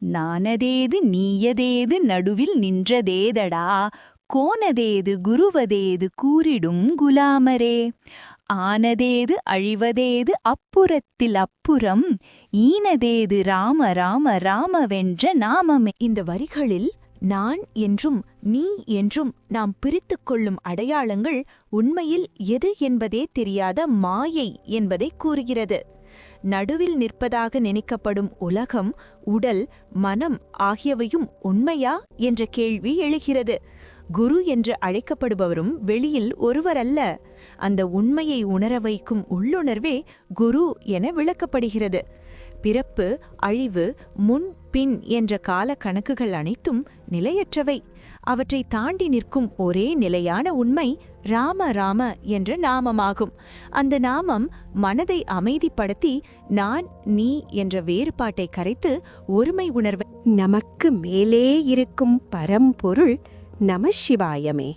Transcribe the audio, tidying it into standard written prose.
நானதேது நீயதேது நடுவில் நின்றதேதடா கோனதேது குருவதேது கூறிடும் குலாமரே. ஆனதேது அழிவதேது அப்புறத்தில் அப்புறம் ஈனதேது ராம ராம ராமவென்ற நாமமே. இந்த வரிகளில் நான் என்றும் நீ என்றும் நாம் பிரித்துக் கொள்ளும் அடையாளங்கள் உண்மையில் எது என்பதே தெரியாத மாயை என்பதை கூறுகிறது. நடுவில் நிற்பதாக நினைக்கப்படும் உலகம், உடல், மனம் ஆகியவையும் உண்மையா என்ற கேள்வி எழுகிறது. குரு என்று அழைக்கப்படுபவரும் வெளியில் ஒருவரல்ல. அந்த உண்மையை உணர வைக்கும் உள்ளுணர்வே குரு என விளக்கப்படுகிறது. பிறப்பு, அழிவு, முன் பின் என்ற கால கணக்குகள் அனைத்தும் நிலையற்றவை. அவற்றை தாண்டி நிற்கும் ஒரே நிலையான உண்மை ராம ராம என்ற நாமமாகும். அந்த நாமம் மனதை அமைதிப்படுத்தி நான் நீ என்ற வேறுபாட்டை கரைத்து ஒருமை உணர்வை நமக்கு மேலே இருக்கும் பரம்பொருள் நமசிவாயமே.